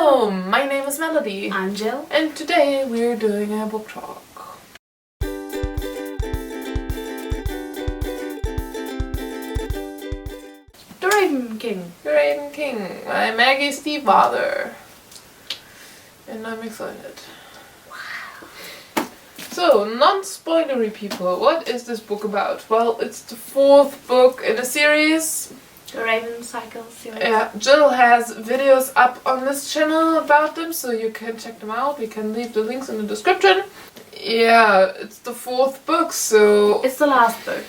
Hello, my name is Melody. I'm Jill. And today we're doing a book talk. The Raven King. The Raven King by Maggie Stiefvater. And I'm excited. Wow. So, non-spoilery people, what is this book about? Well, it's the fourth book in a series. The Raven Cycle series. Yeah, Jill has videos up on this channel about them, so you can check them out. We can leave the links in the description. Yeah, it's the fourth book, so... It's the last book.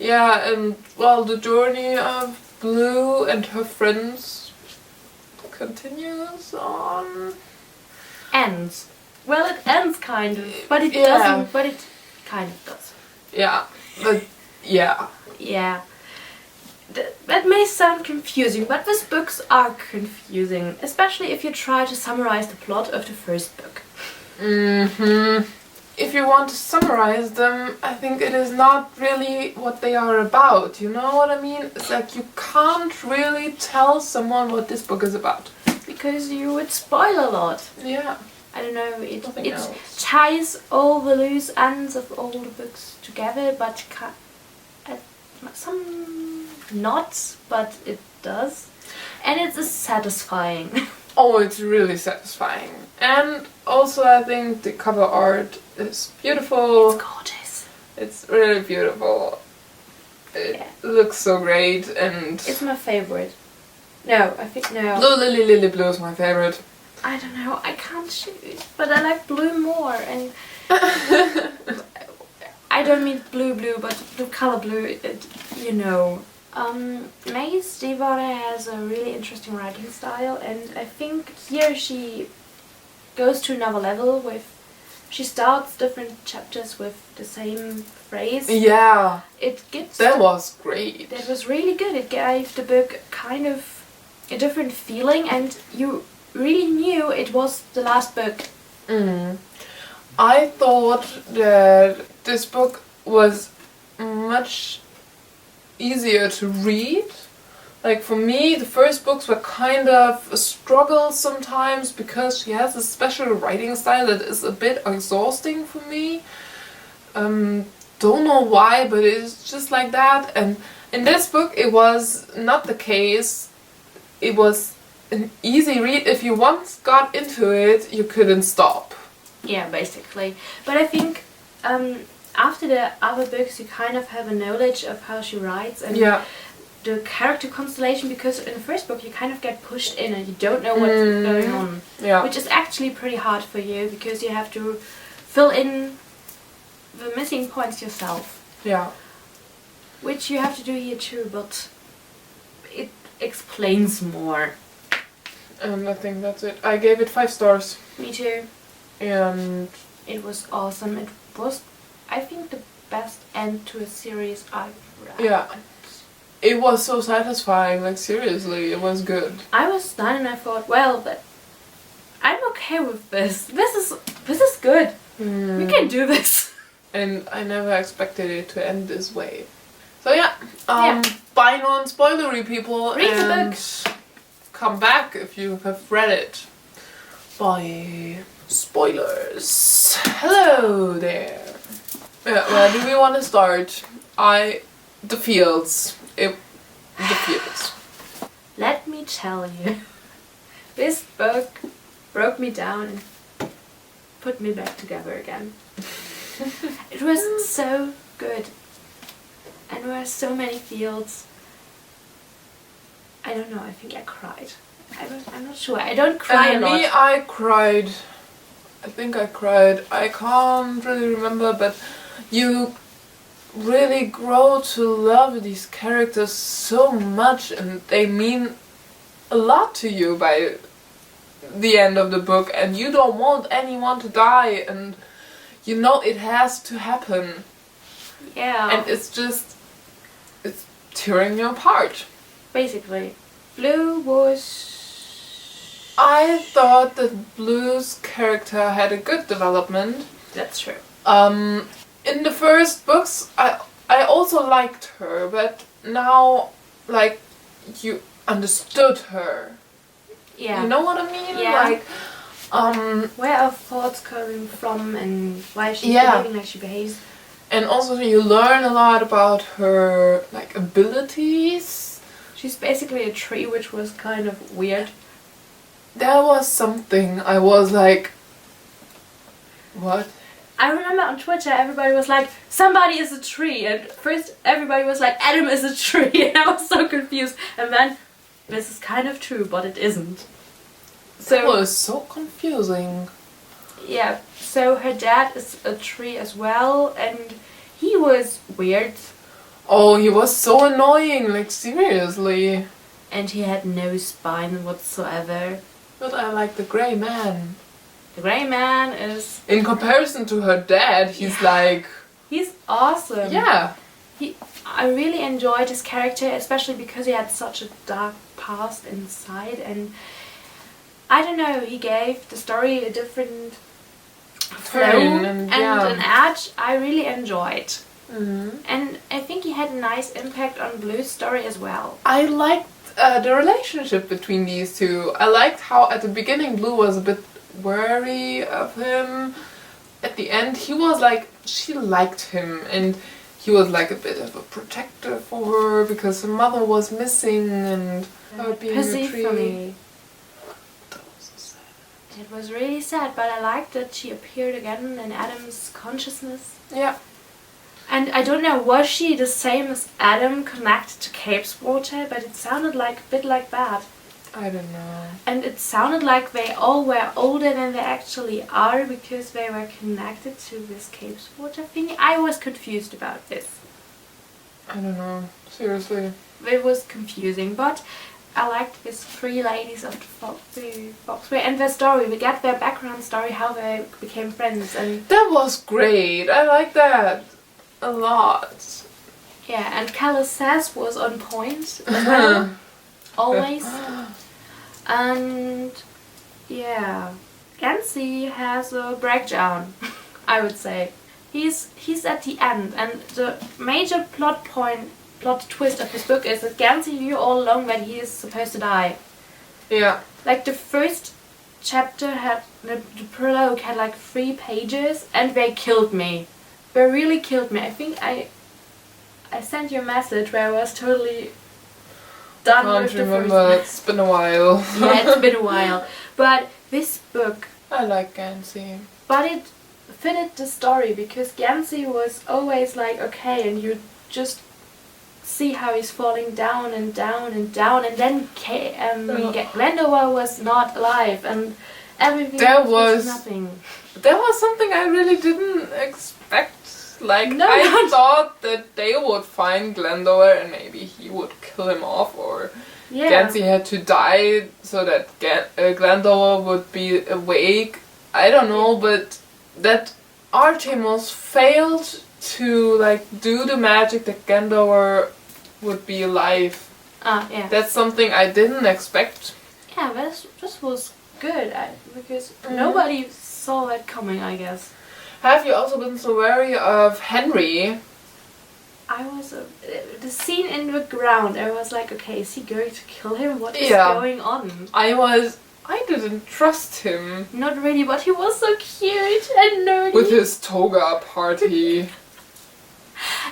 Yeah, and well, the journey of Blue and her friends continues on. Ends. Well, it ends kind of, but it Yeah. doesn't, but it kind of does. Yeah, but yeah. Yeah. That may sound confusing, but these books are confusing, especially if you try to summarize the plot of the first book. If you want to summarize them, I think it is not really what they are about, you know what I mean? It's like you can't really tell someone what this book is about. Because you would spoil a lot. Yeah. I don't know, it else. ties all the loose ends of all the books together, but some not, but it does. And it is satisfying. Oh, it's really satisfying. And also I think the cover art is beautiful. It's gorgeous. It's really beautiful. It looks so great and... It's my favorite. No, I think no. Blue Lily Blue is my favorite. I don't know, I can't choose, but I like blue more, and I don't mean blue, but the color blue, you know. Maggie Stiefvater has a really interesting writing style, and I think here she goes to another level with, she starts different chapters with the same phrase. Yeah, that was great. That was really good. It gave the book kind of a different feeling, and you really knew it was the last book. I thought that this book was much easier to read. Like for me, the first books were kind of a struggle sometimes because she has a special writing style that is a bit exhausting for me. Don't know why, but it's just like that. And in this book it was not the case. It was an easy read. If you once got into it, you couldn't stop. Yeah, basically. But I think after the other books you kind of have a knowledge of how she writes and the character constellation, because in the first book you kind of get pushed in and you don't know what's going on. Yeah. Which is actually pretty hard for you because you have to fill in the missing points yourself. Yeah. Which you have to do here too, but it explains more. And I think that's it. I gave it 5 stars. Me too. And it was awesome. It was, I think, the best end to a series I've read. yeah, it was so satisfying. Like seriously, it was good. I was done and I thought, well, but I'm okay with this. This is good. We can do this. And I never expected it to end this way. So yeah, bye non-spoilery people. Read the book. Come back if you have read it. Bye. Spoilers. Hello there. Yeah, where do we want to start? The fields. The fields. Let me tell you, this book broke me down and put me back together again. It was so good. And there were so many fields. I don't know, I think I cried. I'm not sure. I don't cry a lot. Me, I cried. I think I cried. I can't really remember, but you really grow to love these characters so much and they mean a lot to you by the end of the book, and you don't want anyone to die, and you know it has to happen. Yeah. And it's tearing you apart. Basically. Blue was... I thought that Blue's character had a good development. That's true. In the first books, I also liked her, but now, like, you understood her. Yeah. You know what I mean? Yeah. Like, where are thoughts coming from and why she's Yeah. behaving like she behaves. and also you learn a lot about her like abilities. She's basically a tree, which was kind of weird. There was something I was like, what? I remember on Twitter everybody was like, somebody is a tree, and first everybody was like, Adam is a tree, and I was so confused. And then, this is kind of true, but it isn't. It was so confusing. Yeah, so her dad is a tree as well, and he was weird. Oh, he was so annoying, like seriously. And he had no spine whatsoever. But I like the grey man. The grey man is... In comparison to her dad, he's like... He's awesome. Yeah. I really enjoyed his character, especially because he had such a dark past inside, and I don't know, he gave the story a different flow and an edge I really enjoyed. And I think he had a nice impact on Blue's story as well. I liked the relationship between these two. I liked how at the beginning Blue was a bit wary of him. At the end he was like, she liked him, and he was like a bit of a protector for her because her mother was missing and her being a tree. For me. That was so sad. It was really sad, but I liked that she appeared again in Adam's consciousness. Yeah. And I don't know, was she the same as Adam connected to Capeswater? But it sounded like a bit like that. I don't know. And it sounded like they all were older than they actually are because they were connected to this Capeswater thing. I was confused about this. I don't know. Seriously. It was confusing, but I liked these three ladies of the Foxway and their story. We got their background story, how they became friends, and that was great. I like that a lot. Yeah, and Callus Sass was on point as well. Always. And yeah, Gansey has a breakdown, I would say. He's at the end, and the major plot twist of this book is that Gansey knew all along that he is supposed to die. Yeah. Like the first chapter had, the prologue had like 3 pages, and they killed me. They really killed me. I think I sent you a message where I was totally done with the remember. first. It's been a while. Yeah, it's been a while. But this book, I like Gansey. but it fitted the story because Gansey was always like, okay, and you just see how he's falling down and down and down, and then Glendower was not alive, and everything was nothing. There was something I really didn't expect. Like, No, I thought that they would find Glendower and maybe he would kill him off, or Yeah. Gansey had to die so that Glendower would be awake. I don't know, but that Artemis failed to like do the magic that Glendower would be alive. Yeah. That's something I didn't expect. Yeah, this was good because nobody saw it coming, I guess. Have you also been so wary of Henry? I was the scene in the ground. I was like, okay, is he going to kill him? What is Yeah. going on? I didn't trust him. Not really, but he was so cute and nerdy. With his toga party.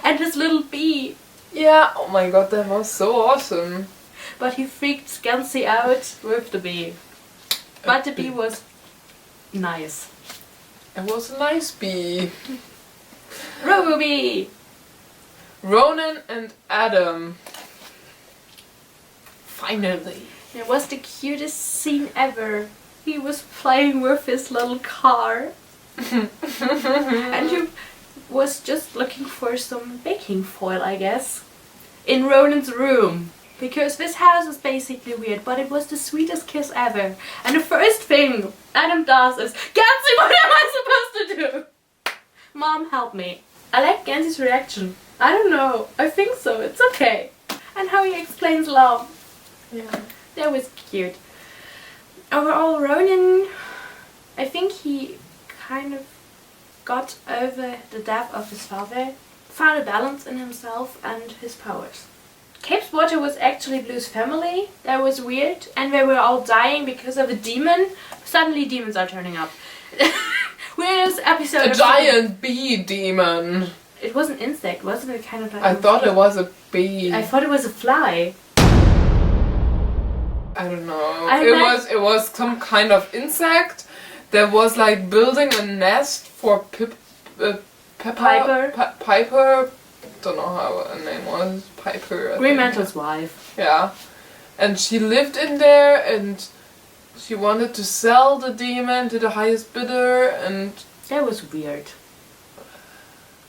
And his little bee. Yeah, oh my god, that was so awesome. But he freaked Gansey out with the bee. But the bee was nice. It was a nice bee. Ruby! Ronan and Adam. Finally. It was the cutest scene ever. He was playing with his little car. And he was just looking for some baking foil, I guess, in Ronan's room. Because this house is basically weird, but it was the sweetest kiss ever. And the first thing Adam does is, Gansey, what am I supposed to do? Mom, help me. I like Gansey's reaction. I don't know. I think so. It's okay. And how he explains love. Yeah. That was cute. Overall, Ronan, I think he kind of got over the death of his father, found a balance in himself and his powers. Capeswater was actually Blue's family. That was weird. And they were all dying because of a demon. Suddenly demons are turning up. Weirdest episode. A giant bee demon. It was an insect, wasn't it? Kind of like. I thought it was a bee. I thought it was a fly. I don't know. It was some kind of insect that was like building a nest for Piper. Piper. Don't know how her name was. Piper. Green Mantle's wife. Yeah, and she lived in there, and she wanted to sell the demon to the highest bidder, and that was weird.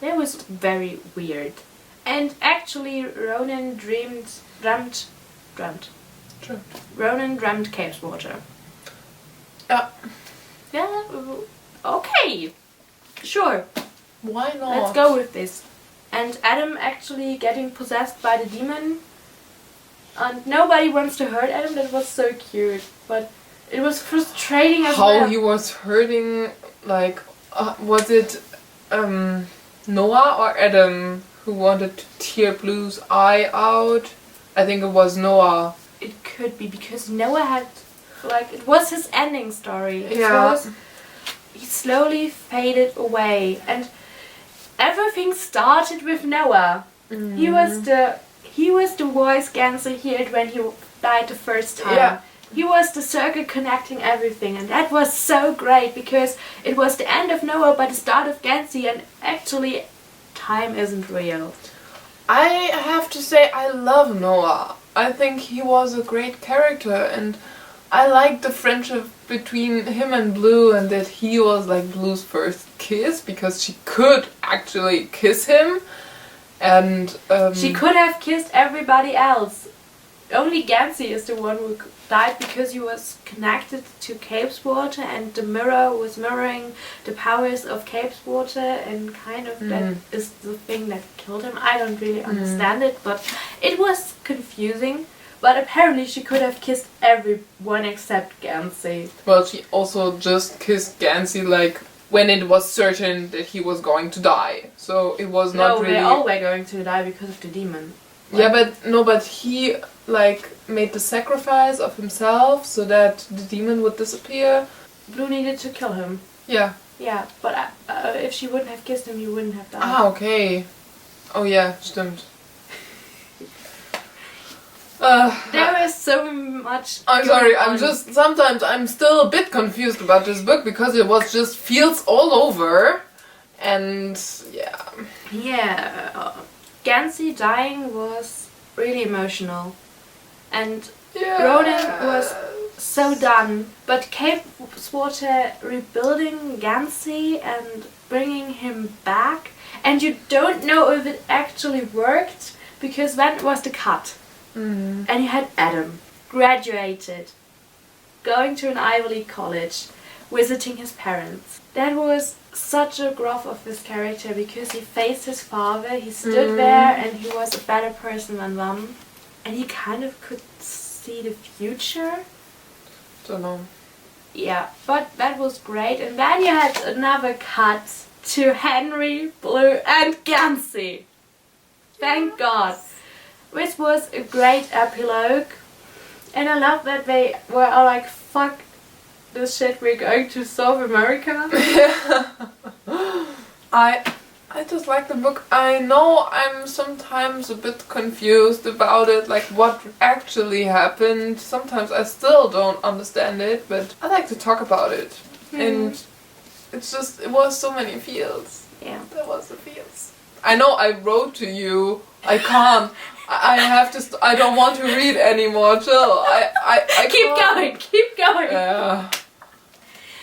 That was very weird. And actually, Ronan dreamed Capeswater. Yeah. Yeah. Okay. Sure. Why not? Let's go with this. And Adam actually getting possessed by the demon. And nobody wants to hurt Adam. That was so cute. But it was frustrating as well. How he was hurting, like, was it Noah or Adam who wanted to tear Blue's eye out? I think it was Noah. It could be because Noah had, like, it was his ending story. Yeah. He slowly faded away, and everything started with Noah. Mm. He was the voice Ganser heard when he died the first time. Yeah. He was the circle connecting everything, and that was so great because it was the end of Noah but the start of Gansey, and actually time isn't real. I have to say I love Noah. I think he was a great character, and I liked the friendship between him and Blue, and that he was like Blue's first kiss because she could actually kiss him, and she could have kissed everybody else. Only Gansey is the one who died because he was connected to Capeswater, and the mirror was mirroring the powers of Capeswater, and kind of that is the thing that killed him. I don't really understand it, but it was confusing. But apparently she could have kissed everyone except Gansey. Well, she also just kissed Gansey like when it was certain that he was going to die. So it was not really... No, they all were going to die because of the demon. Yeah, but he like made the sacrifice of himself so that the demon would disappear. Blue needed to kill him. Yeah. Yeah, but if she wouldn't have kissed him, he wouldn't have died. Ah, okay. Oh yeah, stimmt. There is so much. I'm sorry, sometimes I'm still a bit confused about this book because it was just feels all over, and yeah. Yeah, Gansey dying was really emotional, and Ronan was so done. But Capeswater rebuilding Gansey and bringing him back, and you don't know if it actually worked because then it was the cut. And you had Adam, graduated, going to an Ivy League college, visiting his parents. That was such a growth of this character because he faced his father, he stood there and he was a better person than them. And he kind of could see the future. Don't know. Yeah, but that was great. And then you had another cut to Henry, Blue and Gansey. Thank God. Which was a great epilogue, and I love that they were all like, fuck this shit, we're going to South America. I just like the book. I know I'm sometimes a bit confused about it, like what actually happened. Sometimes I still don't understand it, but I like to talk about it. And it's just, it was so many feels. Yeah. There was the feels. I know I wrote to you, I can't. I have to. I don't want to read anymore. Chill. I Keep going. Yeah.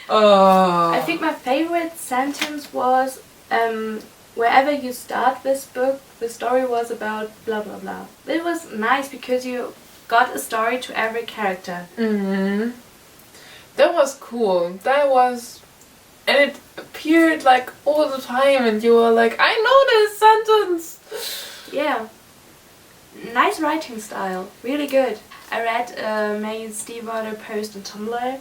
I think my favorite sentence was, wherever you start this book, the story was about blah blah blah. It was nice because you got a story to every character. That was cool. That was, and it appeared like all the time, and you were like, I know this sentence. Yeah. Nice writing style, really good. I read MAGGIE STIEFVATER post on TUMBLR,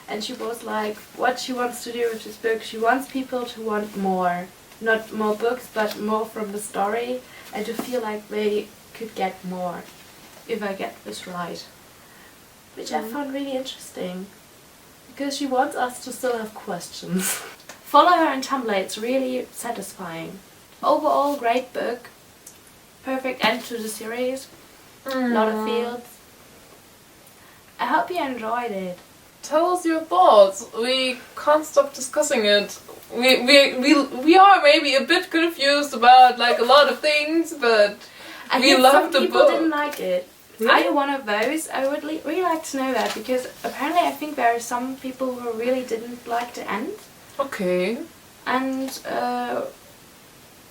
and she was like, what she wants to do with this book, she wants people to want more. Not more books, but more from the story, and to feel like they could get more. if I get this right. Which I found really interesting. Because she wants us to still have questions. Follow her on Tumblr, it's really satisfying. Overall, great book. Perfect end to the series. A lot of feels. I hope you enjoyed it. Tell us your thoughts. We can't stop discussing it. We are maybe a bit confused about like a lot of things, but we love the book. Some people didn't like it. Really? Are you one of those? I would really like to know that, because apparently I think there are some people who really didn't like the end. Okay. And a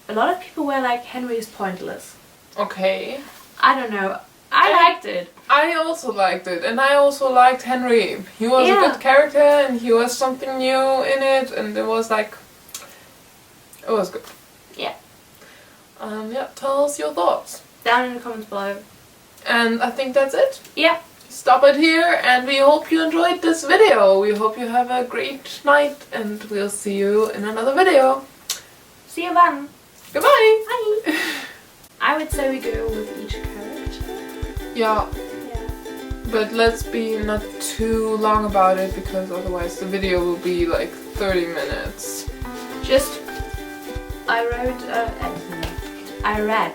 lot of people were like, Henry is pointless. Okay. I don't know. I liked it. I also liked it, and I also liked Henry. He was a good character, and he was something new in it, and it was like, it was good. Yeah. Yeah, tell us your thoughts. Down in the comments below. And I think that's it. Yeah. Stop it here, and we hope you enjoyed this video. We hope you have a great night, and we'll see you in another video. See you then. Goodbye. Bye. I would say we go with each character. Yeah. But let's be not too long about it, because otherwise the video will be like 30 minutes. I read